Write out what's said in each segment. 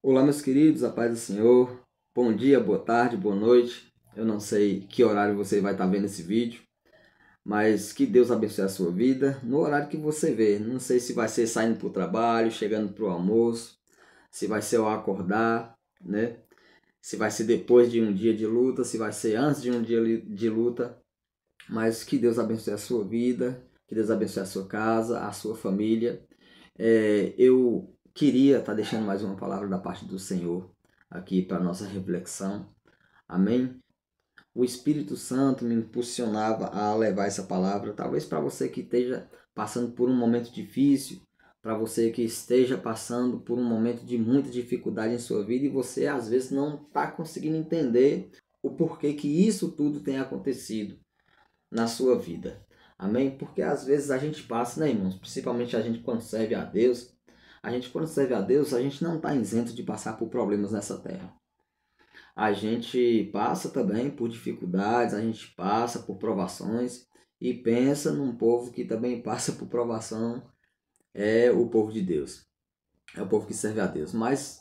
Olá, meus queridos, a paz do Senhor. Bom dia, boa tarde, boa noite. Eu não sei que horário você vai estar vendo esse vídeo, mas que Deus abençoe a sua vida no horário que você vê. Não sei se vai ser saindo para o trabalho, chegando para o almoço, se vai ser ao acordar, né? Se vai ser depois de um dia de luta, se vai ser antes de um dia de luta. Mas que Deus abençoe a sua vida, que Deus abençoe a sua casa, a sua família. Eu queria estar deixando mais uma palavra da parte do Senhor aqui para nossa reflexão. Amém? O Espírito Santo me impulsionava a levar essa palavra, talvez para você que esteja passando por um momento difícil, para você que esteja passando por um momento de muita dificuldade em sua vida e você às vezes não está conseguindo entender o porquê que isso tudo tem acontecido na sua vida. Amém? Porque às vezes a gente passa, né, irmãos? Principalmente a gente quando serve a Deus. A gente quando serve a Deus, a gente não está isento de passar por problemas nessa terra. A gente passa também por dificuldades, a gente passa por provações e pensa num povo que também passa por provação, é o povo de Deus. É o povo que serve a Deus. Mas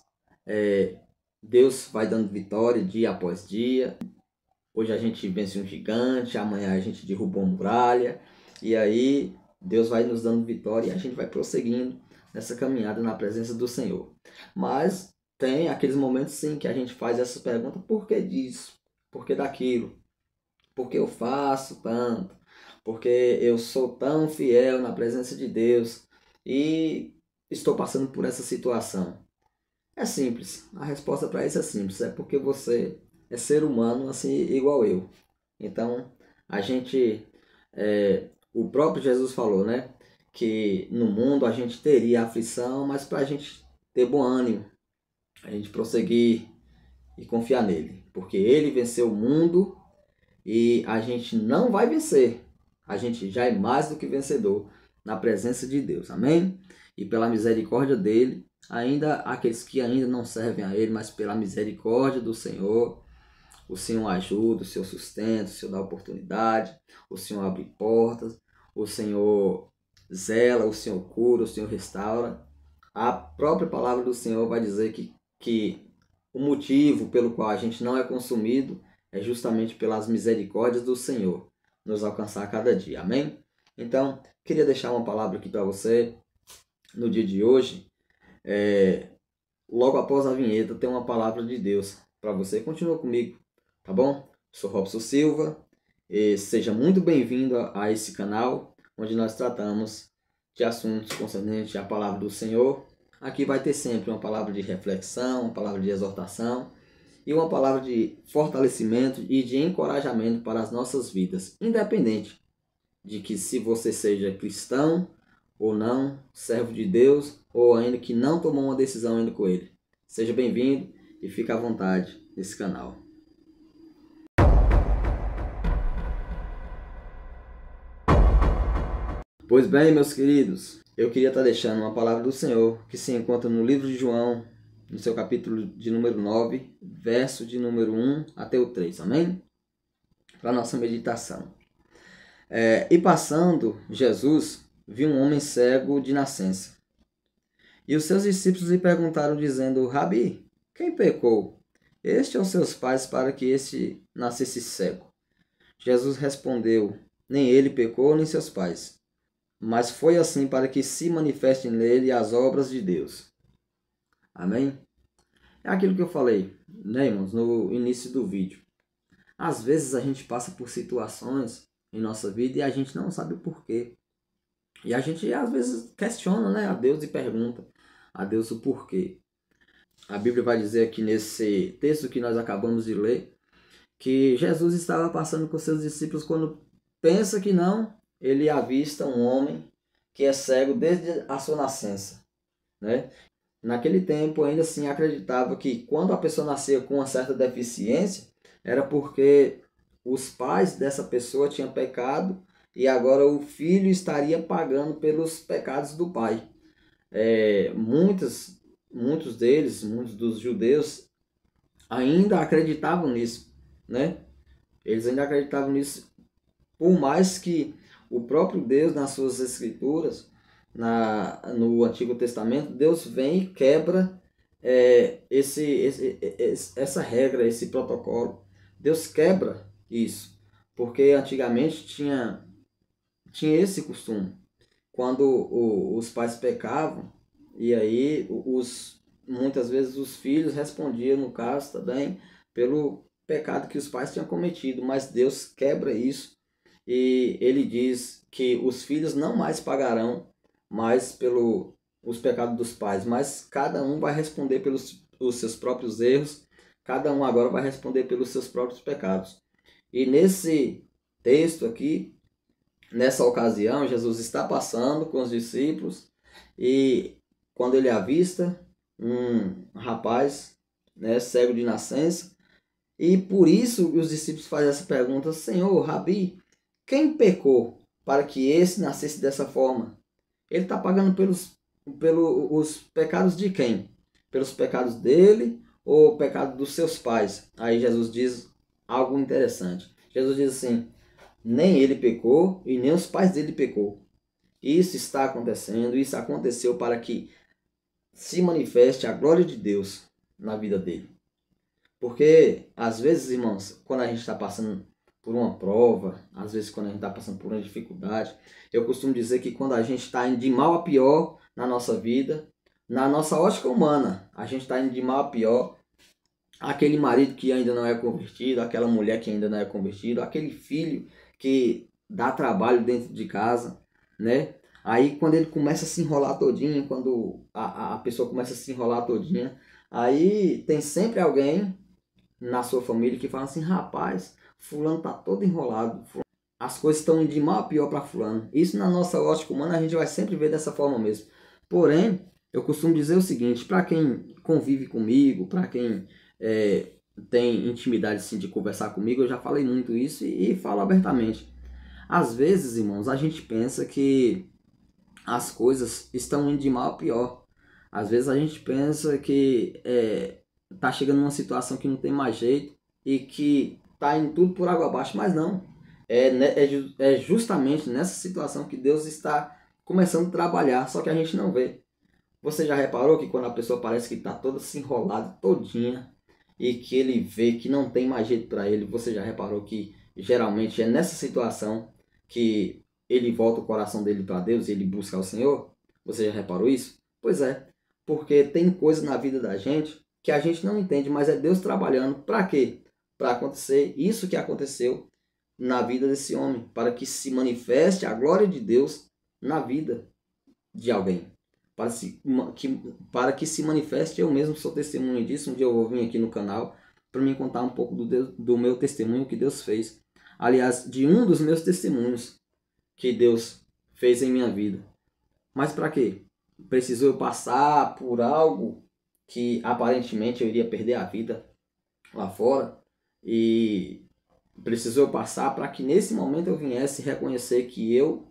Deus vai dando vitória dia após dia. Hoje a gente vence um gigante, amanhã a gente derruba uma muralha. E aí Deus vai nos dando vitória e a gente vai prosseguindo nessa caminhada na presença do Senhor. Mas tem aqueles momentos sim que a gente faz essa pergunta: por que disso? Por que daquilo? Por que eu faço tanto? Porque eu sou tão fiel na presença de Deus e estou passando por essa situação. É simples. A resposta para isso é simples. É porque você é ser humano assim igual eu. Então, a gente, o próprio Jesus falou, né? Que no mundo a gente teria aflição, mas para a gente ter bom ânimo, a gente prosseguir e confiar nele. Porque ele venceu o mundo e a gente não vai vencer. A gente já é mais do que vencedor na presença de Deus. Amém? E pela misericórdia dele, ainda aqueles que ainda não servem a ele, mas pela misericórdia do Senhor, o Senhor ajuda, o Senhor sustenta, o Senhor dá oportunidade, o Senhor abre portas, o Senhor zela, o Senhor cura, o Senhor restaura. A própria palavra do Senhor vai dizer que o motivo pelo qual a gente não é consumido é justamente pelas misericórdias do Senhor nos alcançar a cada dia. Amém? Então, queria deixar uma palavra aqui para você no dia de hoje. Logo após a vinheta tem uma palavra de Deus para você. Continua comigo, tá bom? Sou Robson Silva e seja muito bem-vindo a esse canal onde nós tratamos de assuntos concernentes à palavra do Senhor. Aqui vai ter sempre uma palavra de reflexão, uma palavra de exortação e uma palavra de fortalecimento e de encorajamento para as nossas vidas, independente de que se você seja cristão ou não, servo de Deus, ou ainda que não tomou uma decisão ainda com ele. Seja bem-vindo e fique à vontade nesse canal. Pois bem, meus queridos, eu queria estar deixando uma palavra do Senhor que se encontra no livro de João, no seu capítulo de número 9, verso de número 1 até o 3, amém? Para a nossa meditação. E passando, Jesus viu um homem cego de nascença. E os seus discípulos lhe perguntaram, dizendo: Rabi, quem pecou, este ou seus pais, para que este nascesse cego? Jesus respondeu: Nem ele pecou, nem seus pais, mas foi assim para que se manifestem nele as obras de Deus. Amém? É aquilo que eu falei, né, irmãos, no início do vídeo. Às vezes a gente passa por situações em nossa vida e a gente não sabe o porquê. E a gente às vezes questiona, né, a Deus e pergunta a Deus o porquê. A Bíblia vai dizer aqui nesse texto que nós acabamos de ler que Jesus estava passando com seus discípulos quando pensa que não, ele avista um homem que é cego desde a sua nascença, né? Naquele tempo ainda assim acreditava que quando a pessoa nascia com uma certa deficiência era porque os pais dessa pessoa tinham pecado e agora o filho estaria pagando pelos pecados do pai. Muitos muitos dos judeus ainda acreditavam nisso, né? Eles ainda acreditavam nisso, por mais que o próprio Deus, nas suas escrituras, no Antigo Testamento, Deus vem e quebra essa regra, esse protocolo. Deus quebra isso, porque antigamente tinha esse costume. Quando os pais pecavam, e aí muitas vezes os filhos respondiam, no caso também, pelo pecado que os pais tinham cometido, mas Deus quebra isso e ele diz que os filhos não mais pagarão mais pelo os pecados dos pais, mas cada um vai responder pelos os seus próprios erros, cada um agora vai responder pelos seus próprios pecados. E nesse texto aqui, nessa ocasião, Jesus está passando com os discípulos e quando ele avista um rapaz, né, cego de nascença, e por isso os discípulos fazem essa pergunta: Senhor, Rabi, quem pecou para que esse nascesse dessa forma? Ele está pagando pelos pecados de quem? Pelos pecados dele ou pecado dos seus pais? Aí Jesus diz algo interessante. Jesus diz assim: nem ele pecou e nem os pais dele pecou. Isso está acontecendo, isso aconteceu para que se manifeste a glória de Deus na vida dele. Porque às vezes, irmãos, quando a gente está passando por uma prova, às vezes quando a gente está passando por uma dificuldade, eu costumo dizer que quando a gente está indo de mal a pior na nossa vida, na nossa ótica humana, a gente está indo de mal a pior, aquele marido que ainda não é convertido, aquela mulher que ainda não é convertida, aquele filho que dá trabalho dentro de casa, né? Aí quando ele começa a se enrolar todinho, quando a pessoa começa a se enrolar todinha, aí tem sempre alguém na sua família que fala assim: rapaz, fulano tá todo enrolado, as coisas estão indo de mal a pior para fulano. Isso na nossa ótica humana a gente vai sempre ver dessa forma mesmo. Porém, eu costumo dizer o seguinte: para quem convive comigo, para quem tem intimidade assim, de conversar comigo, eu já falei muito isso e falo abertamente. Às vezes, irmãos, a gente pensa que as coisas estão indo de mal a pior. Às vezes a gente pensa que tá chegando numa situação que não tem mais jeito e que tá indo tudo por água abaixo, mas não. É justamente nessa situação que Deus está começando a trabalhar, só que a gente não vê. Você já reparou que quando a pessoa parece que está toda se enrolada, todinha, e que ele vê que não tem mais jeito para ele, você já reparou que geralmente é nessa situação que ele volta o coração dele para Deus e ele busca o Senhor? Você já reparou isso? Pois é, porque tem coisas na vida da gente que a gente não entende, mas é Deus trabalhando. Para quê? Para acontecer isso que aconteceu na vida desse homem, para que se manifeste a glória de Deus na vida de alguém. Para que se manifeste, eu mesmo sou testemunho disso. Um dia eu vou vir aqui no canal para me contar um pouco do meu testemunho que Deus fez. Aliás, de um dos meus testemunhos que Deus fez em minha vida. Mas para quê? Precisou eu passar por algo que aparentemente eu iria perder a vida lá fora, e precisou passar para que nesse momento eu viesse reconhecer que eu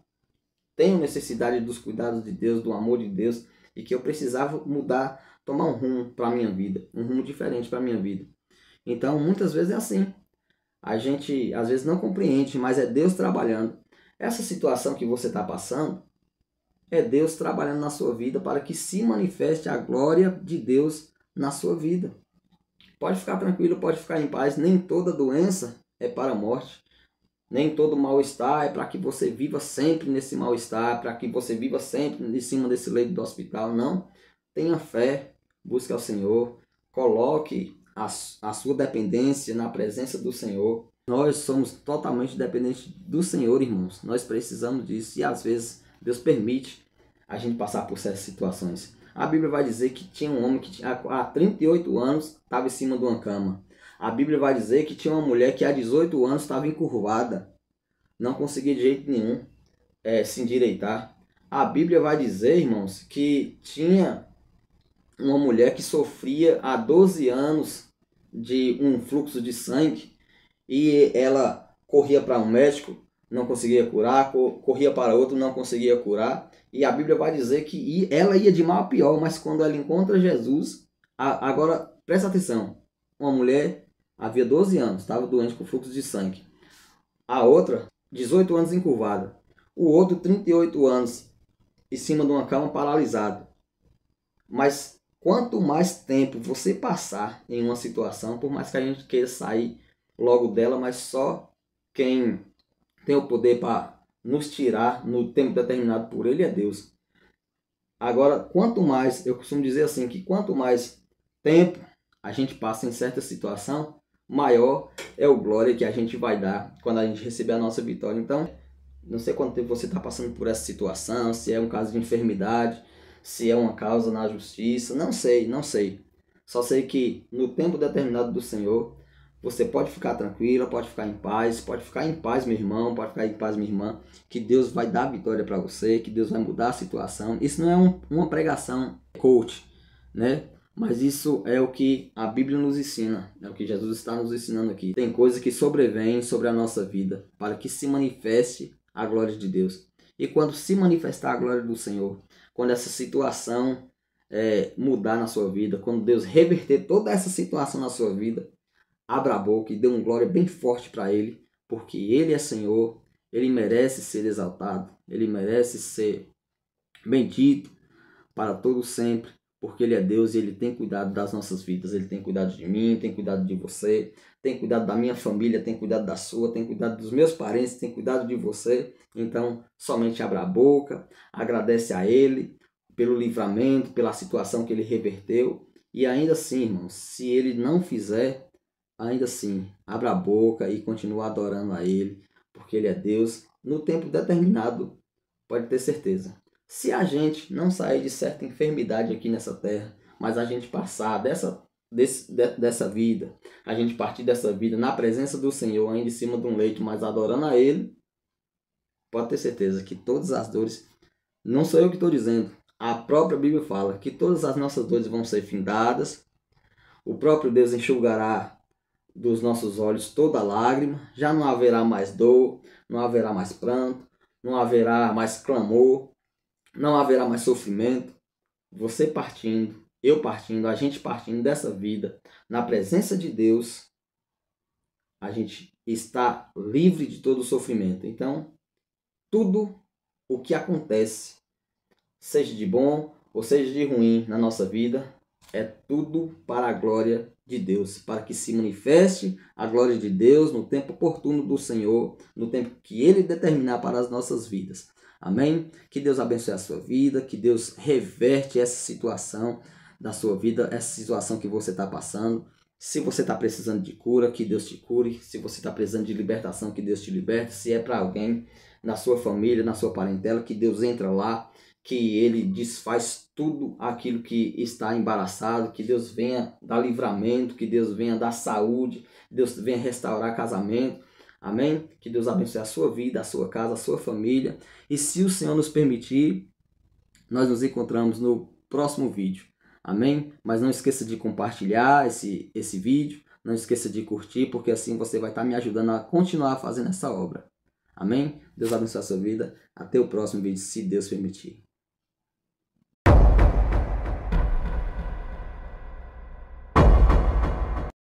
tenho necessidade dos cuidados de Deus, do amor de Deus, e que eu precisava mudar, tomar um rumo para a minha vida, um rumo diferente para a minha vida. Então, muitas vezes é assim. A gente, às vezes, não compreende, mas é Deus trabalhando. Essa situação que você está passando, é Deus trabalhando na sua vida para que se manifeste a glória de Deus na sua vida. Pode ficar tranquilo, pode ficar em paz. Nem toda doença é para a morte. Nem todo mal-estar é para que você viva sempre nesse mal-estar, para que você viva sempre em cima desse leito do hospital. Não. Tenha fé, busque ao Senhor, coloque a sua dependência na presença do Senhor. Nós somos totalmente dependentes do Senhor, irmãos. Nós precisamos disso e às vezes Deus permite a gente passar por certas situações. A Bíblia vai dizer que tinha um homem que há 38 anos estava em cima de uma cama. A Bíblia vai dizer que tinha uma mulher que há 18 anos estava encurvada, não conseguia de jeito nenhum se endireitar. A Bíblia vai dizer, irmãos, que tinha uma mulher que sofria há 12 anos de um fluxo de sangue e ela corria para um médico, não conseguia curar, corria para outro, não conseguia curar. E a Bíblia vai dizer que ela ia de mal a pior, mas quando ela encontra Jesus, agora presta atenção, uma mulher havia 12 anos, estava doente com fluxo de sangue. A outra, 18 anos encurvada. O outro, 38 anos, em cima de uma cama, paralisado. Mas quanto mais tempo você passar em uma situação, por mais que a gente queira sair logo dela, mas só quem tem o poder para nos tirar no tempo determinado por Ele é Deus. Agora, quanto mais, eu costumo dizer assim, que quanto mais tempo a gente passa em certa situação, maior é o glória que a gente vai dar quando a gente receber a nossa vitória. Então, não sei quanto tempo você está passando por essa situação, se é um caso de enfermidade, se é uma causa na justiça, não sei. Só sei que no tempo determinado do Senhor, você pode ficar tranquila, pode ficar em paz, meu irmão, pode ficar em paz, minha irmã, que Deus vai dar vitória para você, que Deus vai mudar a situação. Isso não é uma pregação coach, né? Mas isso é o que a Bíblia nos ensina, é o que Jesus está nos ensinando aqui. Tem coisas que sobrevêm sobre a nossa vida para que se manifeste a glória de Deus. E quando se manifestar a glória do Senhor, quando essa situação mudar na sua vida, quando Deus reverter toda essa situação na sua vida, abra a boca e dê uma glória bem forte para Ele, porque Ele é Senhor, Ele merece ser exaltado, Ele merece ser bendito para todo sempre, porque Ele é Deus e Ele tem cuidado das nossas vidas. Ele tem cuidado de mim, tem cuidado de você, tem cuidado da minha família, tem cuidado da sua, tem cuidado dos meus parentes, tem cuidado de você. Então, somente abra a boca, agradece a Ele pelo livramento, pela situação que Ele reverteu. E ainda assim, irmãos, se Ele não fizer, ainda assim, abra a boca e continue adorando a Ele, porque Ele é Deus no tempo determinado, pode ter certeza. Se a gente não sair de certa enfermidade aqui nessa terra, mas a gente passar dessa vida, a gente partir dessa vida na presença do Senhor, ainda em cima de um leito, mas adorando a Ele, pode ter certeza que todas as dores, não sou eu que estou dizendo, a própria Bíblia fala que todas as nossas dores vão ser findadas, o próprio Deus enxugará dos nossos olhos toda lágrima, já não haverá mais dor, não haverá mais pranto, não haverá mais clamor, não haverá mais sofrimento. Você partindo, eu partindo, a gente partindo dessa vida, na presença de Deus, a gente está livre de todo o sofrimento. Então, tudo o que acontece, seja de bom ou seja de ruim na nossa vida, é tudo para a glória de Deus, para que se manifeste a glória de Deus no tempo oportuno do Senhor, no tempo que Ele determinar para as nossas vidas. Amém? Que Deus abençoe a sua vida, que Deus reverte essa situação da sua vida, essa situação que você está passando. Se você está precisando de cura, que Deus te cure. Se você está precisando de libertação, que Deus te liberte. Se é para alguém na sua família, na sua parentela, que Deus entra lá, que Ele desfaz tudo aquilo que está embaraçado, que Deus venha dar livramento, que Deus venha dar saúde, Deus venha restaurar casamento. Amém? Que Deus abençoe a sua vida, a sua casa, a sua família. E se o Senhor nos permitir, nós nos encontramos no próximo vídeo. Amém? Mas não esqueça de compartilhar esse vídeo. Não esqueça de curtir, porque assim você vai estar me ajudando a continuar fazendo essa obra. Amém? Deus abençoe a sua vida. Até o próximo vídeo, se Deus permitir.